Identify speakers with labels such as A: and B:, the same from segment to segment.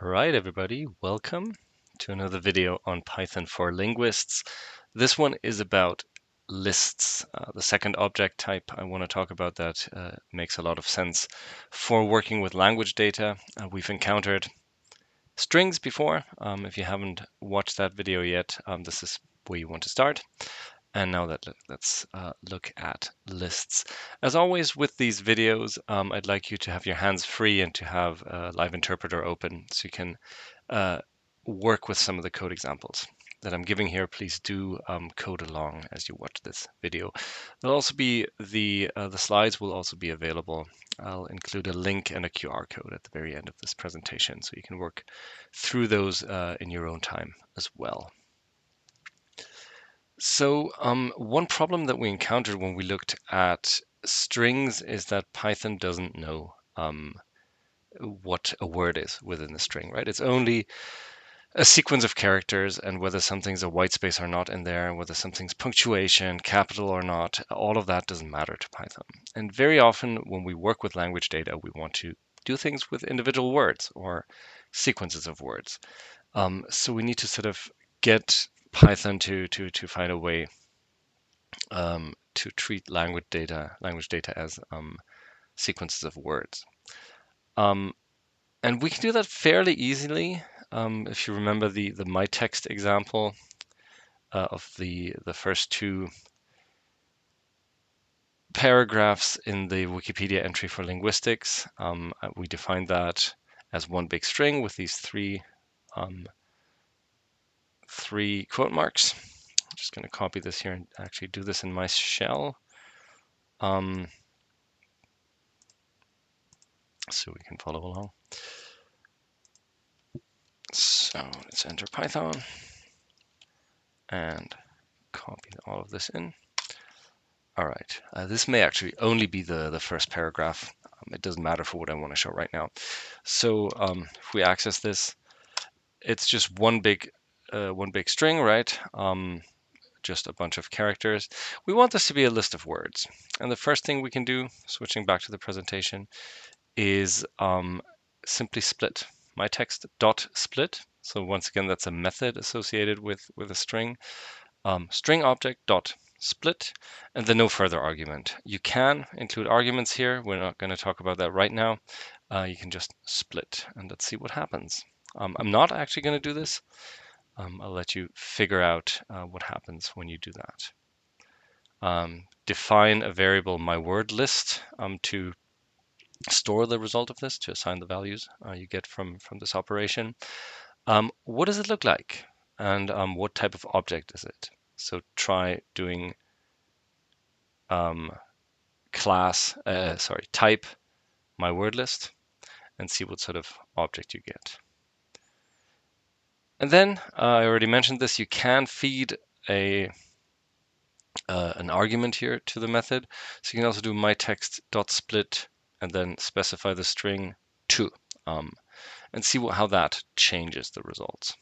A: Alright everybody, welcome to another video on Python for Linguists. This one is about lists, the second object type I want to talk about that makes a lot of sense for working with language data. We've encountered strings before. If you haven't watched that video yet, this is where you want to start. And now let's look at lists. As always with these videos, I'd like you to have your hands free and to have a live interpreter open so you can work with some of the code examples that I'm giving here. Please do code along as you watch this video. There'll also be the slides will also be available. I'll include a link and a QR code at the very end of this presentation so you can work through those in your own time as well. So one problem that we encountered when we looked at strings is that Python doesn't know what a word is within the string, right? It's only a sequence of characters, and whether something's a white space or not in there, whether something's punctuation, capital or not, all of that doesn't matter to Python. And very often when we work with language data, we want to do things with individual words or sequences of words. So we need to sort of get Python to find a way to treat language data as sequences of words. And we can do that fairly easily. If you remember the my text example of the first two paragraphs in the Wikipedia entry for linguistics, we defined that as one big string with these three quote marks. I'm just going to copy this here and actually do this in my shell. So we can follow along. So let's enter Python and copy all of this in. All right, this may actually only be the first paragraph. It doesn't matter for what I want to show right now. So if we access this, it's just one big string, right? Just a bunch of characters. We want this to be a list of words. And the first thing we can do, switching back to the presentation, is simply split my text dot split. So once again, that's a method associated with a string. String object dot split, and then no further argument. You can include arguments here. We're not going to talk about that right now. You can just split, and let's see what happens. I'm not actually going to do this. I'll let you figure out what happens when you do that. Define a variable mywordList to store the result of this, to assign the values you get from this operation. What does it look like? And what type of object is it? So try doing type mywordList and see what sort of object you get. And then I already mentioned this, you can feed an argument here to the method. So you can also do myText.split and then specify the string to and see how that changes the results.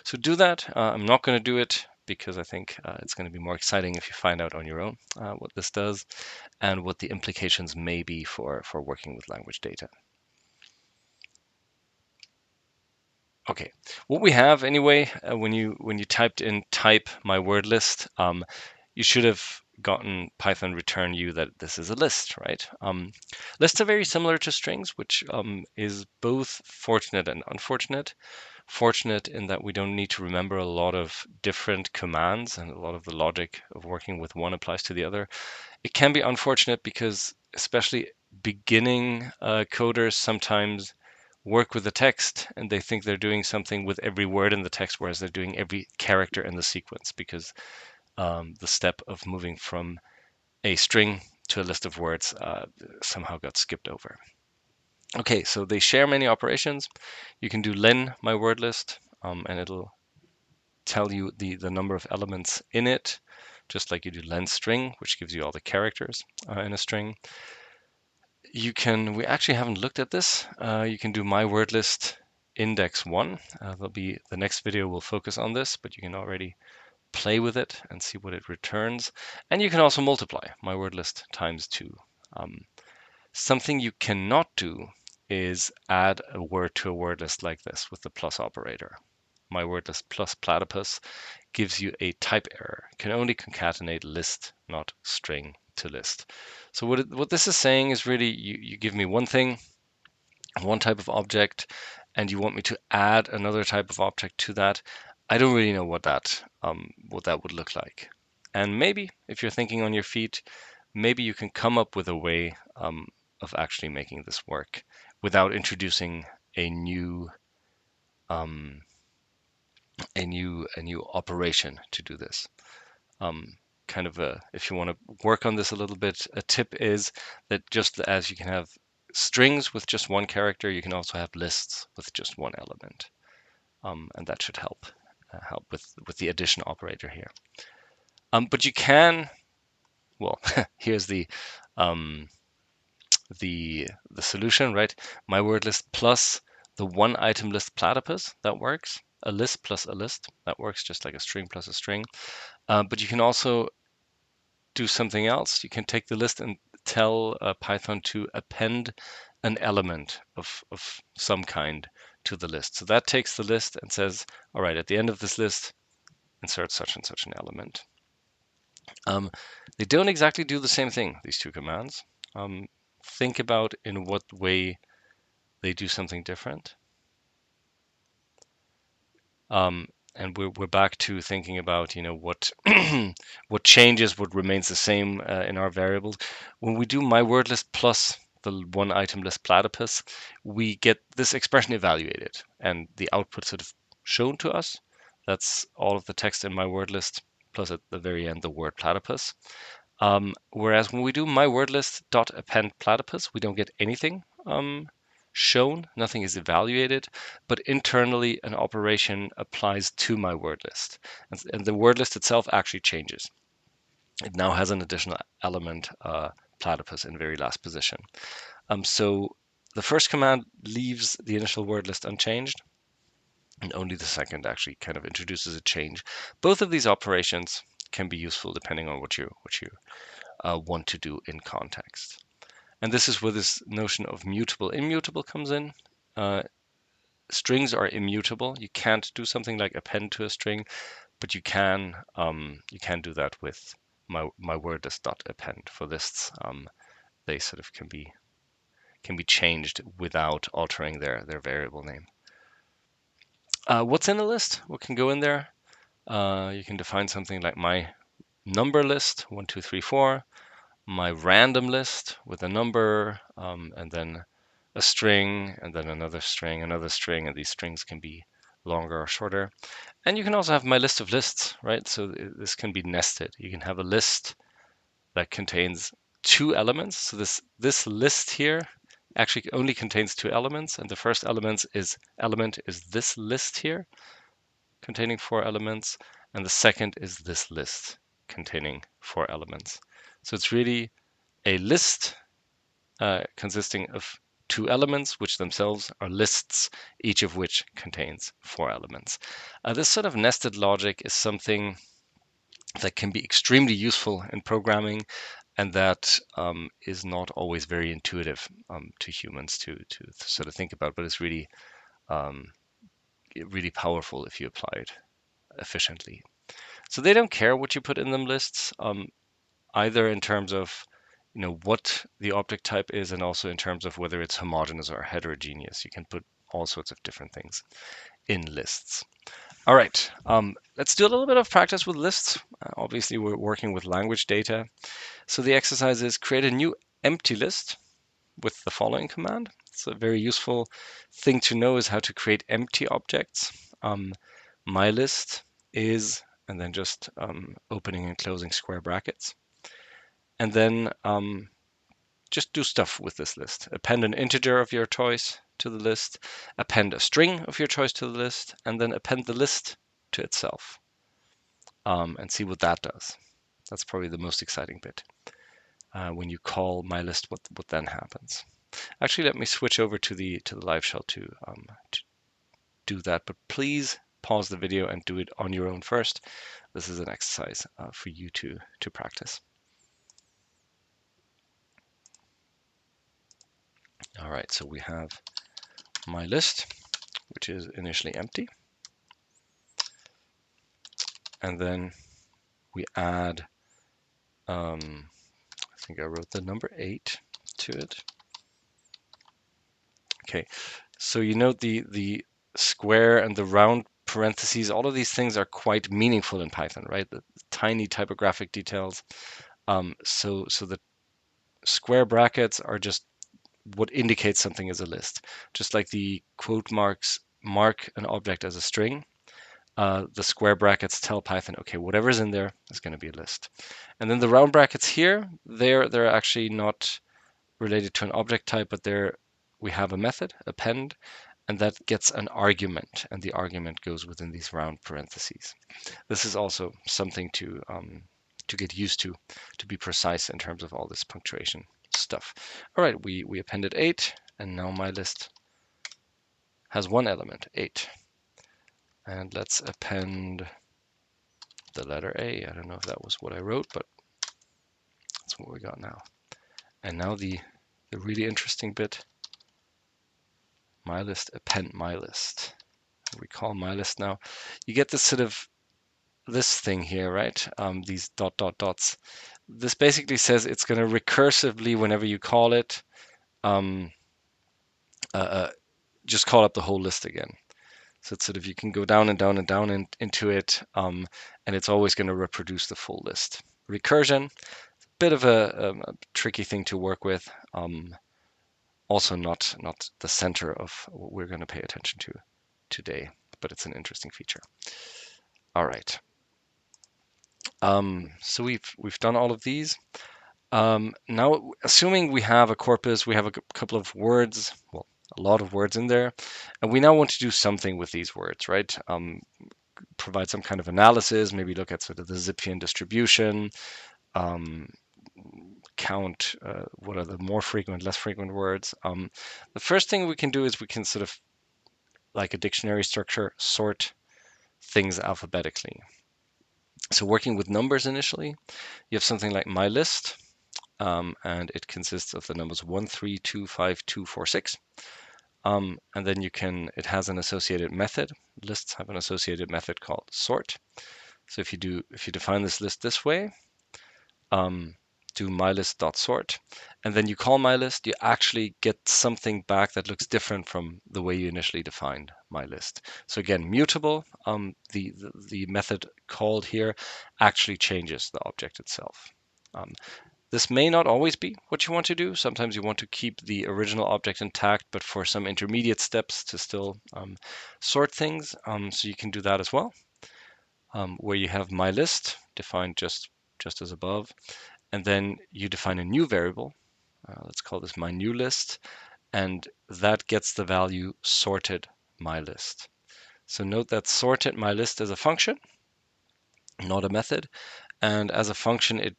A: So do that. I'm not going to do it because I think it's going to be more exciting if you find out on your own what this does and what the implications may be for working with language data. Okay, what we have anyway, when you typed in type mywordList, you should have gotten Python return you that this is a list, right? Lists are very similar to strings, which is both fortunate and unfortunate. Fortunate in that we don't need to remember a lot of different commands, and a lot of the logic of working with one applies to the other. It can be unfortunate because especially beginning coders sometimes work with the text and they think they're doing something with every word in the text, whereas they're doing every character in the sequence, because the step of moving from a string to a list of words somehow got skipped over. Okay, so they share many operations. You can do len mywordList, and it'll tell you the number of elements in it, just like you do len string, which gives you all the characters in a string. You can, we actually haven't looked at this. You can do mywordList index 1. There'll be, the next video will focus on this, but you can already play with it and see what it returns. And you can also multiply mywordList times 2. Something you cannot do is add a word to a word list like this with the plus operator. My word list plus platypus gives you a type error. It can only concatenate list, not string to list. So what this is saying is really you give me one thing, one type of object, and you want me to add another type of object to that. I don't really know what that would look like. And maybe if you're thinking on your feet, maybe you can come up with a way of actually making this work without introducing a new um, a new operation to do this. Kind of if you want to work on this a little bit, a tip is that just as you can have strings with just one character, you can also have lists with just one element, and that should help with the addition operator here. But you can, well, here's um, the solution, right? My word list plus the one item list platypus, that works. A list plus a list, that works just like a string plus a string. But you can also do something else. You can take the list and tell Python to append an element of some kind to the list. So that takes the list and says, all right, at the end of this list, insert such and such an element. They don't exactly do the same thing, these two commands. Think about in what way they do something different. And we're back to thinking about, you know, what what changes, what remains the same in our variables. When we do my word list plus the one item list platypus, we get this expression evaluated and the output sort of shown to us. That's all of the text in my word list plus at the very end the word platypus. Whereas when we do my word list dot append platypus, we don't get anything shown, nothing is evaluated, but internally an operation applies to my word list. And the word list itself actually changes. It now has an additional element, platypus, in very last position. So the first command leaves the initial word list unchanged, and only the second actually kind of introduces a change. Both of these operations can be useful depending on what you want to do in context. And this is where this notion of mutable, immutable comes in. Strings are immutable. You can't do something like append to a string, but you can do that with my word list dot append for lists. They sort of can be changed without altering their variable name. What's in a list? What can go in there? You can define something like my number list 1, 2, 3, 4. My random list with a number, and then a string, and then another string, and these strings can be longer or shorter. And you can also have my list of lists, right? So this can be nested. You can have a list that contains two elements. So this list here actually only contains two elements, and the first element is this list here containing 4 elements, and the second is this list containing 4 elements. So it's really a list consisting of 2 elements, which themselves are lists, each of which contains 4 elements. This sort of nested logic is something that can be extremely useful in programming, and that is not always very intuitive to humans to sort of think about, but it's really really powerful if you apply it efficiently. So they don't care what you put in them lists, either in terms of what the object type is, and also in terms of whether it's homogeneous or heterogeneous. You can put all sorts of different things in lists. All right, let's do a little bit of practice with lists. Obviously, we're working with language data. So the exercise is create a new empty list with the following command. So a very useful thing to know is how to create empty objects. My list is, and then just opening and closing square brackets. And then just do stuff with this list. Append an integer of your choice to the list, append a string of your choice to the list, and then append the list to itself, and see what that does. That's probably the most exciting bit. When you call my list, what then happens? Actually, let me switch over to the live shell to do that, but please pause the video and do it on your own first. This is an exercise for you to practice. All right, so we have my list, which is initially empty. And then we add, I think I wrote the number 8 to it. Okay, so you note the square and the round parentheses, all of these things are quite meaningful in Python, right? The tiny typographic details. So the square brackets are just what indicates something as a list. Just like the quote marks mark an object as a string, the square brackets tell Python, okay, whatever's in there is going to be a list. And then the round brackets here, they're actually not related to an object type, but we have a method, append, and that gets an argument, and the argument goes within these round parentheses. This is also something to get used to be precise in terms of all this punctuation stuff. All right, we appended 8, and now my list has one element, 8. And let's append the letter A. I don't know if that was what I wrote, but that's what we got now. And now the really interesting bit, my list, append my list. We call my list now. You get this sort of this thing here, right? These dot dot dots. This basically says it's going to recursively, whenever you call it, um, just call up the whole list again. So it's sort of you can go down and down and down into it, and it's always going to reproduce the full list. Recursion, bit of a tricky thing to work with. Also not the center of what we're going to pay attention to today, but it's an interesting feature. All right. So we've done all of these. Now, assuming we have a corpus, we have a couple of words, well, a lot of words in there, and we now want to do something with these words, right? Provide some kind of analysis, maybe look at sort of the Zipfian distribution, um, count what are the more frequent, less frequent words. The first thing we can do is we can sort of, like a dictionary structure, sort things alphabetically. So working with numbers initially, you have something like my list, and it consists of the numbers 1, 3, 2, 5, 2, 4, 6. And then it has an associated method. Lists have an associated method called sort. So if you define this list this way, do mylist.sort, and then you call mylist, you actually get something back that looks different from the way you initially defined mylist. So again, mutable, the method called here actually changes the object itself. This may not always be what you want to do. Sometimes you want to keep the original object intact, but for some intermediate steps to still sort things. So you can do that as well, where you have mylist defined just as above. And then you define a new variable. Let's call this my new list. And that gets the value sorted my list. So note that sorted my list is a function, not a method. And as a function,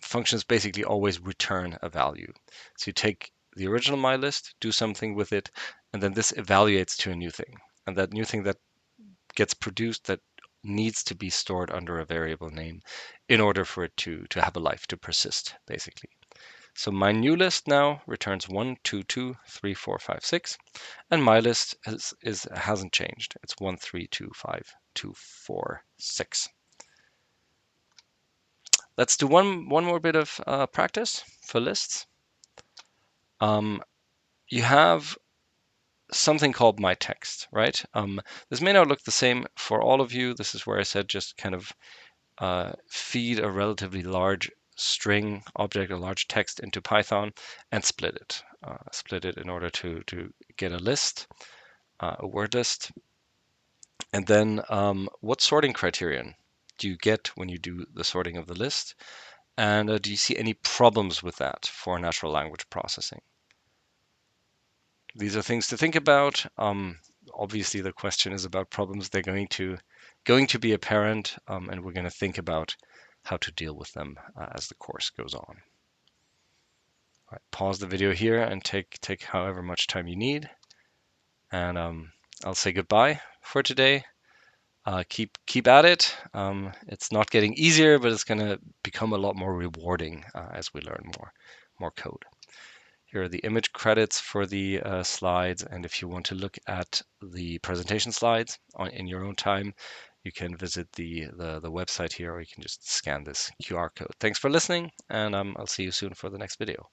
A: functions basically always return a value. So you take the original my list, do something with it, and then this evaluates to a new thing. And that new thing that gets produced, that needs to be stored under a variable name in order for it to have a life, to persist, basically. So my new list now returns 1, 2, 2, 3, 4, 5, 6, and my list hasn't changed. It's 1, 3, 2, 5, 2, 4, 6. Let's do one more bit of practice for lists. You have something called my text, right? This may not look the same for all of you. This is where I said just kind of feed a relatively large string object, a large text into Python, and split it. Split it in order to get a list, a word list. And then what sorting criterion do you get when you do the sorting of the list? And do you see any problems with that for natural language processing? These are things to think about. Obviously, the question is about problems. They're going to be apparent, and we're going to think about how to deal with them as the course goes on. All right, pause the video here and take however much time you need. And I'll say goodbye for today. Keep at it. It's not getting easier, but it's going to become a lot more rewarding as we learn more code. Here are the image credits for the slides, and if you want to look at the presentation slides in your own time, you can visit the website here, or you can just scan this QR code. Thanks for listening, and I'll see you soon for the next video.